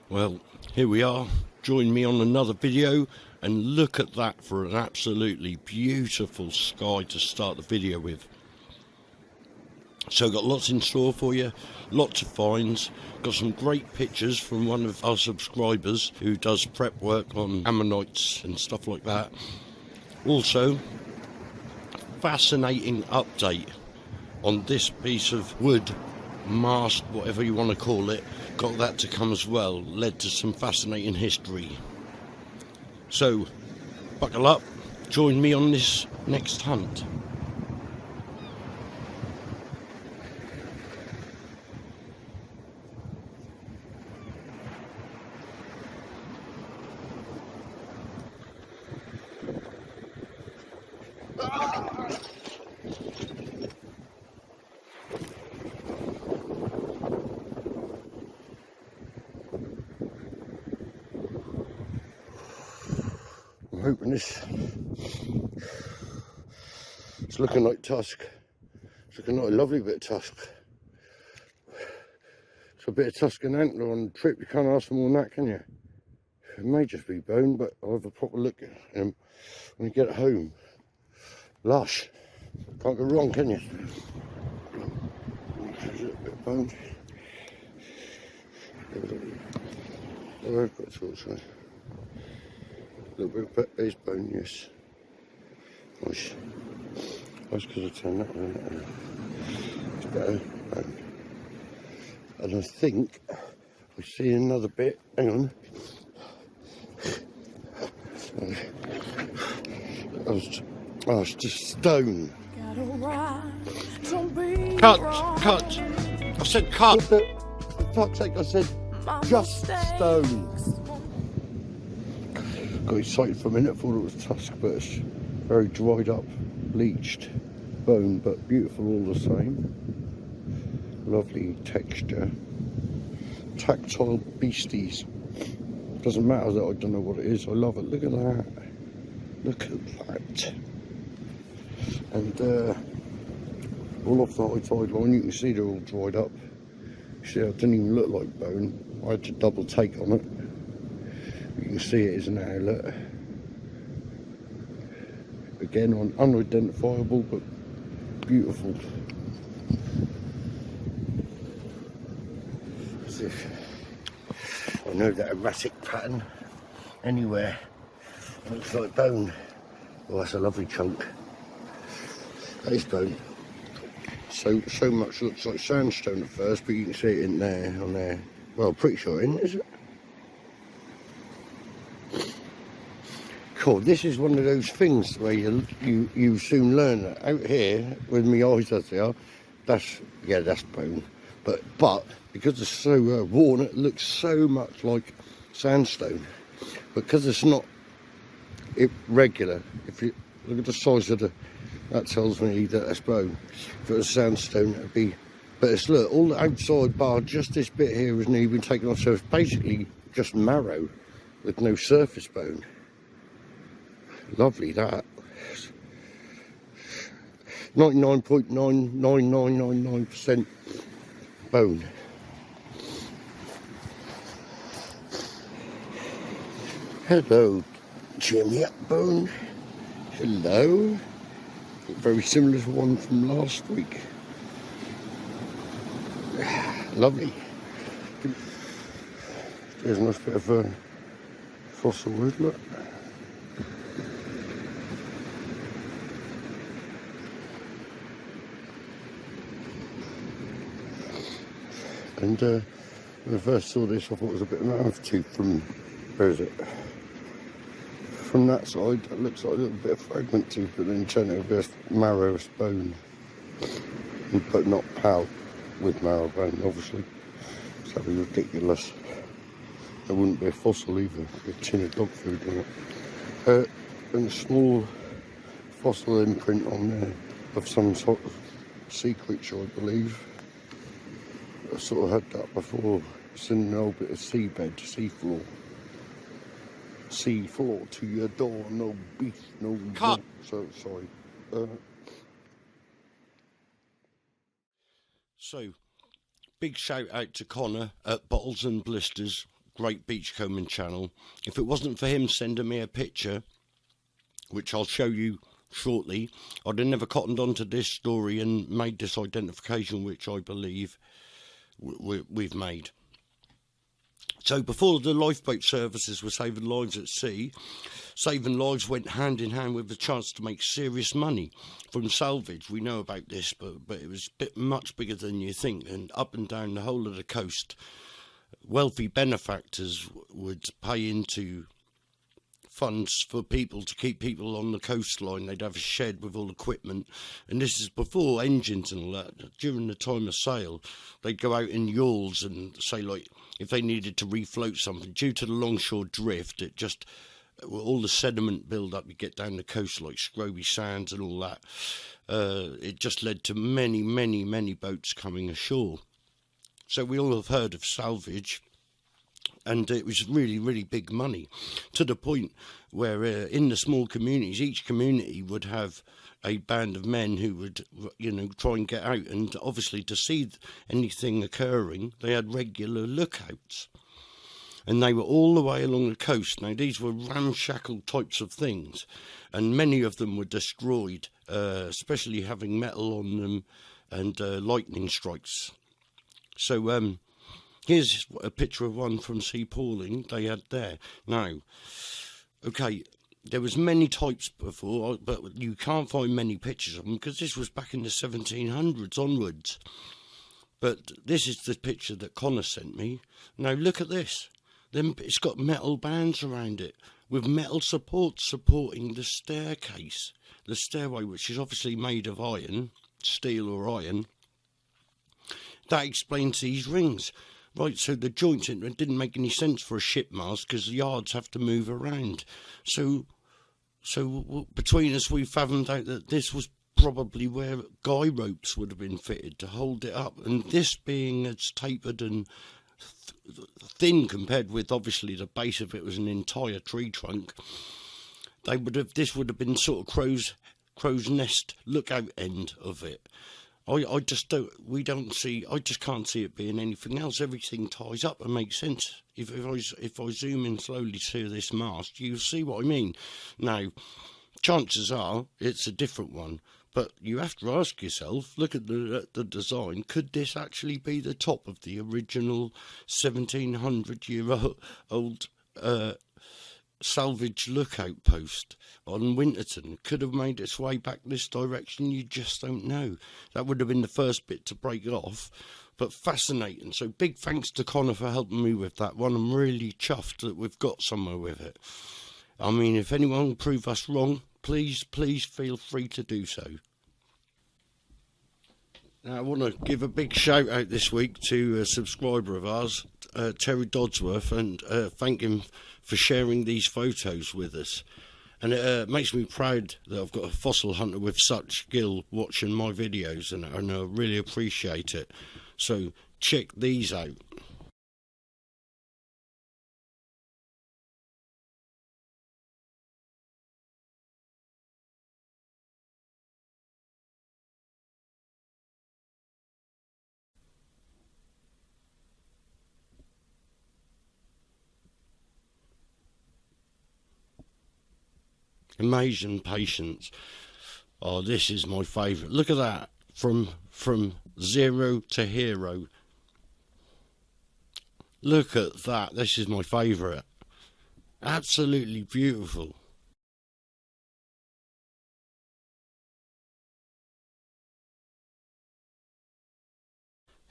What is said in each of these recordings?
Well, here we are. Join me on another video, and look at that for an absolutely beautiful sky to start the video with. So got lots in store for you, lots of finds, got some great pictures from one of our subscribers who does prep work on ammonites and stuff like that. Also, fascinating update on this piece of wood, mast, whatever you want to call it. Got that to come as well, led to some fascinating history. So, buckle up, join me on this next hunt. I'm hoping it's looking like tusk. It's looking like a lovely bit of tusk. It's a bit of tusk and antler on the trip. You can't ask for more than that, can you? It may just be bone, but I'll have a proper look at him when you get home. Lush. Can't go wrong, can you? There's a little bit of bone. Oh, I've got to also. A little bit of base bone, yes. Nice. That's because I turned that one. It's better. And I think I see another bit. Hang on. Oh, it's just stone. Cut! I said cut! For fuck's sake, I said just stone. Got excited for a minute, thought it was tusk, but it's very dried up, bleached bone, but beautiful all the same. Lovely texture. Tactile beasties. Doesn't matter that I don't know what it is, I love it. Look at that. Look at that. And all off the high tide line, you can see they're all dried up. See, it didn't even look like bone. I had to double take on it. You can see it is now, look. Again, on unidentifiable but beautiful. As if I know that erratic pattern anywhere. Looks like bone. Oh, that's a lovely chunk. That is bone. So much looks like sandstone at first, but you can see it in there, on there. Well, pretty sure it isn't, is it? Cool. This is one of those things where you soon learn that. Out here, with my eyes as they are, that's bone. But because it's so worn, it looks so much like sandstone. But because it's not irregular, if you look at the size of that tells me that that's bone. If it was sandstone, it'd be. But it's, look, all the outside bar, just this bit here has nearly been taken off, so it's basically just marrow with no surface bone. Lovely that. 99.99999% bone. Hello, Jimmy Upbone. Hello. Very similar to one from last week. Lovely. There's a nice bit of fossil wood, look. And when I first saw this, I thought it was a bit of an mouth tooth from, where is it? From that side, it looks like a little bit of fragment tooth, but then turn it over marrowless bone. But not pal with marrow bone, obviously. So that'd be ridiculous. There wouldn't be a fossil either, a tin of dog food in it. And a small fossil imprint on there of some sort of sea creature, I believe. I sort of had that before. It's in an old bit of seabed, seafloor. Seafloor to your door, no beef, no cut. So sorry. So, big shout out to Connor at Bottles and Blisters. great beachcombing channel. If it wasn't for him sending me a picture, which I'll show you shortly, I'd have never cottoned onto this story and made this identification, which I believe we've made. So before the lifeboat services were saving lives at sea, saving lives went hand in hand with the chance to make serious money from salvage. We know about this, but it was much bigger than you think. And up and down the whole of the coast, wealthy benefactors would pay into funds for people to keep people on the coastline. They'd have a shed with all equipment, and this is before engines and all that. During the time of sail, they'd go out in yawls and say, like, if they needed to refloat something, due to the longshore drift, it just, all the sediment build up you get down the coast, like scroby sands and all that, it just led to many boats coming ashore. So we all have heard of salvage, and it was really big money, to the point where in the small communities, each community would have a band of men who would, try and get out. And obviously, to see anything occurring, they had regular lookouts. And they were all the way along the coast. Now, these were ramshackle types of things, and many of them were destroyed, especially having metal on them and lightning strikes. So, here's a picture of one from Sea Pauling they had there. Now, okay, there was many types before, but you can't find many pictures of them because this was back in the 1700s onwards. But this is the picture that Connor sent me. Now, look at this. Then it's got metal bands around it with metal supports supporting the staircase, the stairway, which is obviously made of iron, steel or iron. That explains these rings. Right, so the joints, it didn't make any sense for a ship mast because the yards have to move around. So between us, we fathomed out that this was probably where guy ropes would have been fitted to hold it up. And this being as tapered and thin compared with, obviously, the base of it was an entire tree trunk, this would have been sort of crow's nest lookout end of it. I just can't see it being anything else. Everything ties up and makes sense. If I zoom in slowly to this mast, you'll see what I mean. Now, chances are it's a different one, but you have to ask yourself, look at the design, could this actually be the top of the original 1700-year-old salvage lookout post on Winterton? Could have made its way back this direction, you just don't know. That would have been the first bit to break off, but fascinating. So big thanks to Connor for helping me with that one. I'm really chuffed that we've got somewhere with it. I mean, if anyone will prove us wrong, please feel free to do so. Now, I want to give a big shout out this week to a subscriber of ours, Terry Dodsworth, and thank him for sharing these photos with us. And it makes me proud that I've got a fossil hunter with such skill watching my videos, and I really appreciate it. So check these out. Amazing patience. Oh, this is my favourite. Look at that. From zero to hero. Look at that. This is my favourite. Absolutely beautiful.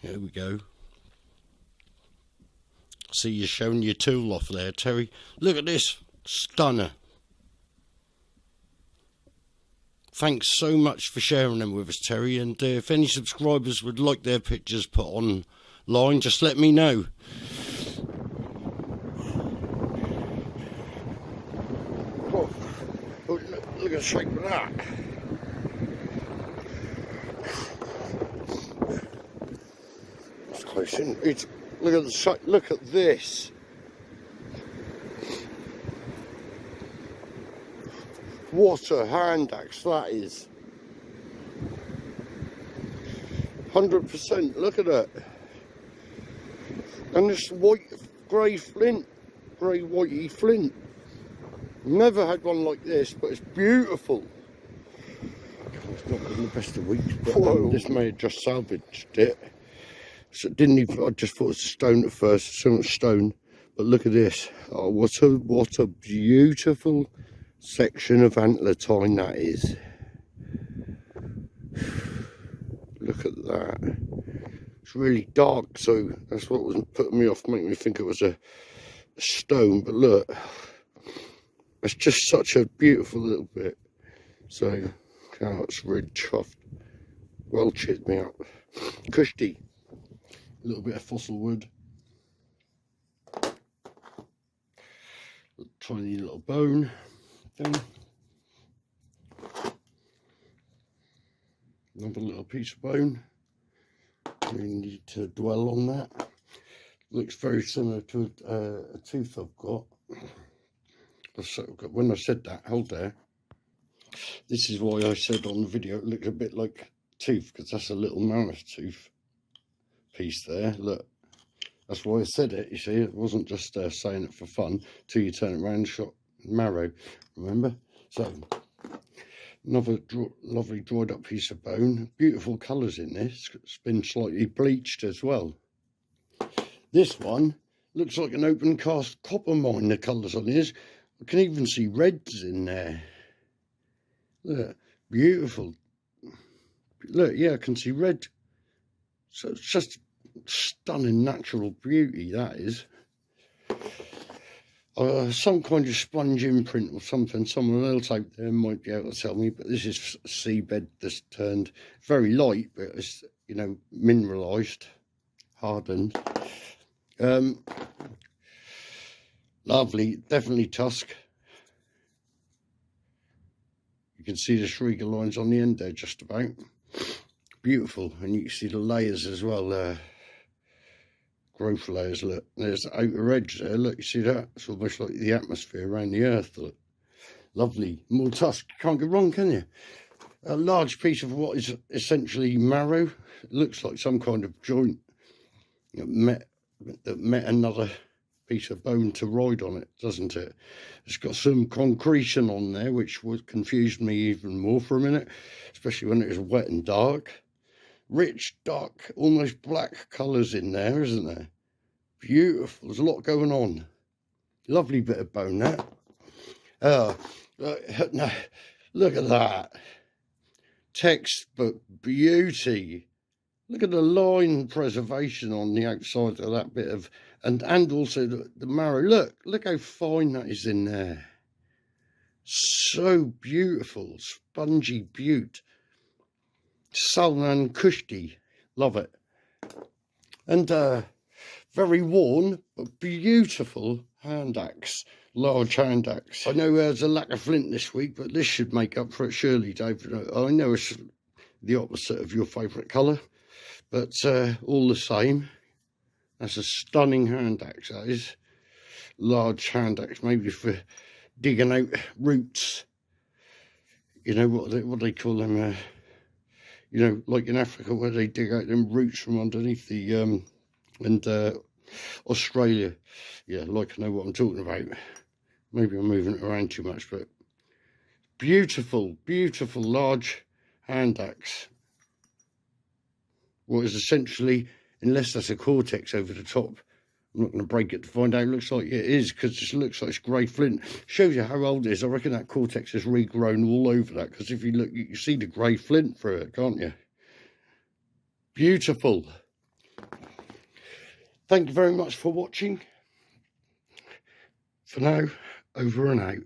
Here we go. See you showing your tool off there, Terry. Look at this. Stunner. Thanks so much for sharing them with us, Terry. And if any subscribers would like their pictures put online, just let me know. Oh, look at the shape of that. It's close in. Look at the shape. Look at this. What a hand axe that is. 100%, look at it. And this white grey flint, grey whitey flint. Never had one like this, but it's beautiful. It's not been the best of weeks, but this may have just salvaged it. So it didn't even, I just thought it was stone at first, so much stone. But look at this. Oh, what a beautiful section of antler tine that is. Look at that. It's really dark, so that's what was putting me off, making me think it was a stone. But look, it's just such a beautiful little bit. So, oh, it's really chuffed. Well cheered me up. Kushti. A little bit of fossil wood. Tiny little bone thing. Another little piece of bone. We need to dwell on that. Looks very similar to a tooth I've got. When I said that, hold there. This is why I said on the video it looks a bit like tooth, because that's a little mammoth tooth piece there. Look, that's why I said it. You see, it wasn't just saying it for fun till you turn it around and shot marrow. Remember? So another lovely dried up piece of bone. Beautiful colours in this. It's been slightly bleached as well. This one looks like an open cast copper mine. The colours on this. I can even see reds in there. Look, beautiful. Look, yeah, I can see red. So it's just stunning natural beauty, that is. Some kind of sponge imprint or something. Someone else out there might be able to tell me, but this is seabed that's turned very light, but it's, you know, mineralised, hardened. Lovely, definitely tusk. You can see the Schreger lines on the end there, just about. Beautiful, and you can see the layers as well. Growth layers. Look, there's the outer edge there. Look, you see that? It's almost like the atmosphere around the earth. Look, lovely, more tusk. Can't go wrong, can you? A large piece of what is essentially marrow. It looks like some kind of joint that met another piece of bone to ride on it, doesn't it? It's got some concretion on there, which would confuse me even more for a minute, especially when it was wet and dark. Rich, dark, almost black colours in there, isn't there? Beautiful. There's a lot going on. Lovely bit of bone, that. No, look at that. Textbook beauty. Look at the line preservation on the outside of that bit of, and also the marrow. Look how fine that is in there. So beautiful, spongy beaut. Salman Kushti, love it. And very worn but beautiful hand axe, large hand axe. I know there's a lack of flint this week, but this should make up for it surely, David. I know it's the opposite of your favourite colour, but all the same, that's a stunning hand axe, that is. Large hand axe, maybe for digging out roots. You know what they call them, you know, like in Africa where they dig out them roots from underneath the, and Australia. Yeah, like I know what I'm talking about. Maybe I'm moving it around too much, but beautiful, beautiful large hand axe. What is essentially, unless that's a cortex over the top, I'm not going to break it to find out. It looks like it is, because it looks like it's grey flint. Shows you how old it is. I reckon that cortex has regrown all over that, because if you look, you can see the grey flint through it, can't you? Beautiful. Thank you very much for watching. For now, over and out.